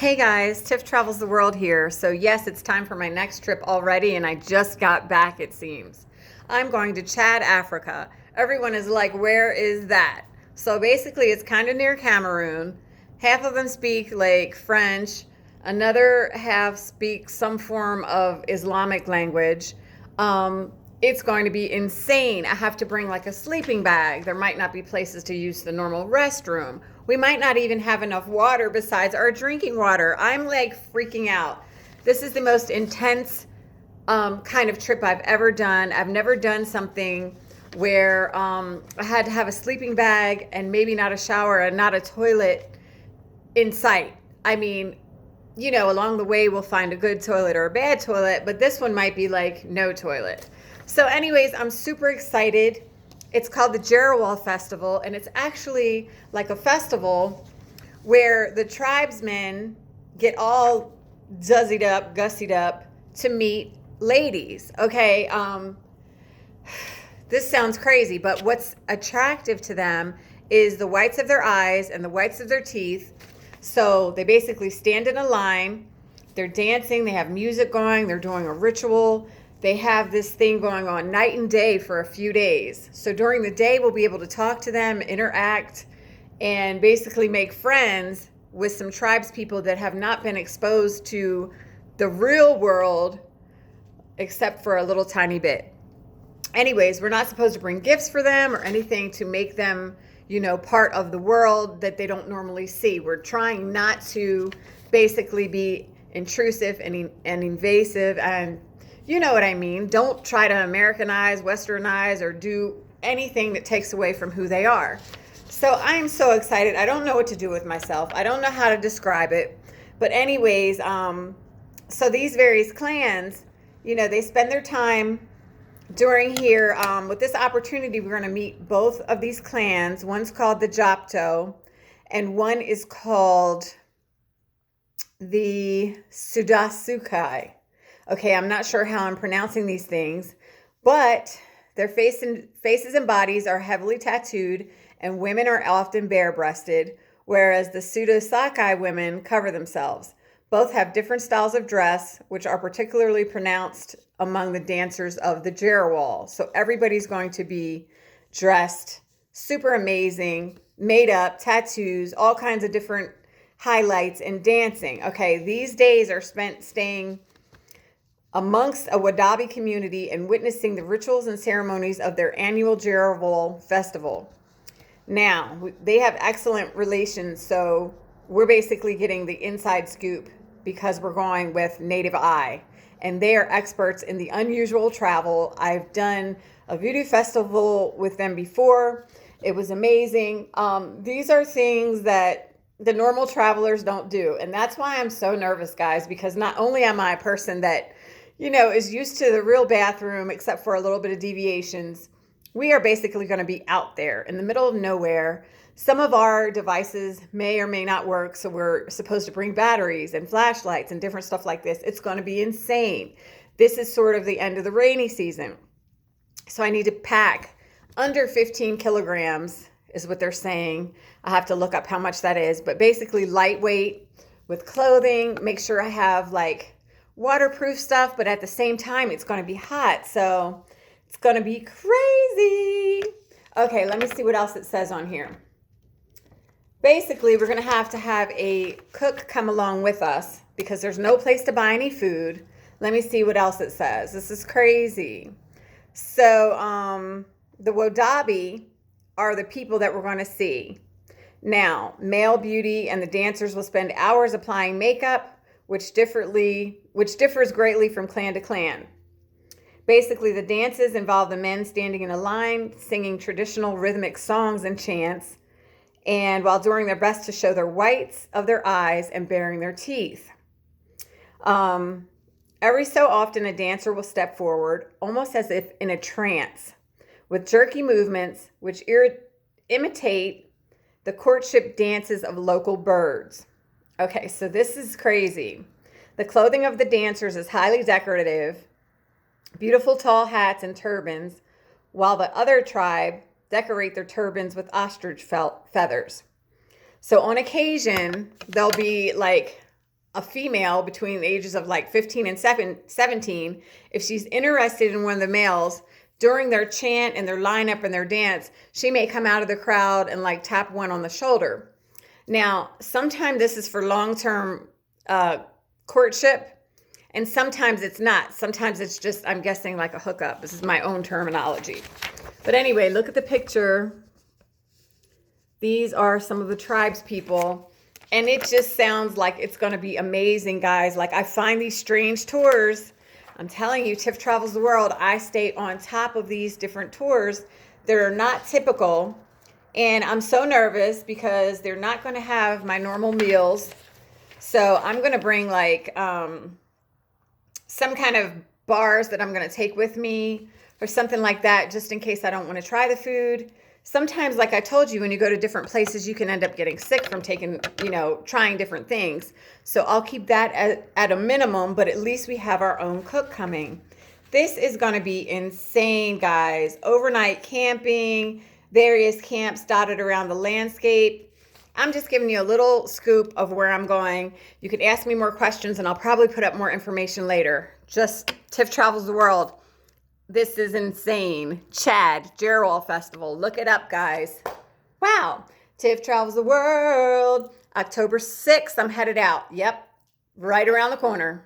Hey guys, Tiff travels the world here. So yes, it's time for my next trip already and I just got back it seems. I'm going to Chad, Africa. Everyone is like, where is that? So basically it's kind of near Cameroon. Half of them speak like French, another half speak some form of Islamic language. It's going to be insane. I have to bring like a sleeping bag. There might not be places to use the normal restroom. We might not even have enough water besides our drinking water. I'm like freaking out. This is the most intense kind of trip I've ever done. I've never done something where I had to have a sleeping bag and maybe not a shower and not a toilet in sight. I mean, along the way we'll find a good toilet or a bad toilet, but this one might be like no toilet. So anyways, I'm super excited. It's called the Gerewol Festival, and it's actually like a festival where the tribesmen get all duzzied up, gussied up to meet ladies. Okay, this sounds crazy, but what's attractive to them is the whites of their eyes and the whites of their teeth. So they basically stand in a line, they're dancing, they have music going, they're doing a ritual. They have this thing going on night and day for a few days. So during the day, we'll be able to talk to them, interact, and basically make friends with some tribes people that have not been exposed to the real world except for a little tiny bit. Anyways, we're not supposed to bring gifts for them or anything to make them, part of the world that they don't normally see. We're trying not to basically be intrusive and invasive, and you know what I mean. Don't try to Americanize, Westernize, or do anything that takes away from who they are. So I'm so excited. I don't know what to do with myself. I don't know how to describe it. But anyways, so these various clans, they spend their time during here. With this opportunity, we're going to meet both of these clans. One's called the Japto, and one is called the Sudasukai. Okay, I'm not sure how I'm pronouncing these things, but their faces and bodies are heavily tattooed, and women are often bare-breasted, whereas the Sudasukai women cover themselves. Both have different styles of dress, which are particularly pronounced among the dancers of the Gerewol. So everybody's going to be dressed super amazing, made up, tattoos, all kinds of different highlights, and dancing. Okay, these days are spent staying amongst a Wadabi community and witnessing the rituals and ceremonies of their annual Gerewol festival. Now, they have excellent relations, so we're basically getting the inside scoop because we're going with Native Eye, and they are experts in the unusual travel. I've done a voodoo festival with them before. It was amazing. These are things that the normal travelers don't do, and that's why I'm so nervous, guys, because not only am I a person that is used to the real bathroom, except for a little bit of deviations. We are basically going to be out there in the middle of nowhere. Some of our devices may or may not work, so we're supposed to bring batteries and flashlights and different stuff like this. It's going to be insane. This is sort of the end of the rainy season. So I need to pack under 15 kilograms is what they're saying. I have to look up how much that is, but basically lightweight with clothing. Make sure I have like waterproof stuff, but at the same time, it's going to be hot. So it's going to be crazy. Okay, let me see what else it says on here. Basically, we're going to have a cook come along with us because there's no place to buy any food. Let me see what else it says. This is crazy. So the Wadabi are the people that we're going to see. Now, male beauty and the dancers will spend hours applying makeup, which differs greatly from clan to clan. Basically, the dances involve the men standing in a line, singing traditional rhythmic songs and chants, and while doing their best to show their whites of their eyes and baring their teeth. Every so often, a dancer will step forward, almost as if in a trance, with jerky movements which imitate the courtship dances of local birds. Okay, so this is crazy. The clothing of the dancers is highly decorative, beautiful tall hats and turbans, while the other tribe decorate their turbans with ostrich feathers. So on occasion, there'll be like a female between the ages of like 15 and 17, if she's interested in one of the males during their chant and their lineup and their dance, she may come out of the crowd and like tap one on the shoulder. Now, sometimes this is for long-term courtship, and sometimes it's not. Sometimes it's just, I'm guessing, like a hookup. This is my own terminology. But anyway, look at the picture. These are some of the tribes people. And it just sounds like it's going to be amazing, guys. Like, I find these strange tours. I'm telling you, Tiff Travels the World. I stay on top of these different tours that are not typical. And I'm so nervous because they're not going to have my normal meals. So I'm going to bring like some kind of bars that I'm going to take with me or something like that, just in case I don't want to try the food. Sometimes, like I told you, when you go to different places, you can end up getting sick from taking, trying different things. So I'll keep that at a minimum, but at least we have our own cook coming. This is going to be insane, guys. Overnight camping, various camps dotted around the landscape. I'm just giving you a little scoop of where I'm going. You can ask me more questions, and I'll probably put up more information later. Just Tiff Travels the World. This is insane. Chad, Gerewol Festival. Look it up, guys. Wow. Tiff Travels the World. October 6th, I'm headed out. Yep. Right around the corner.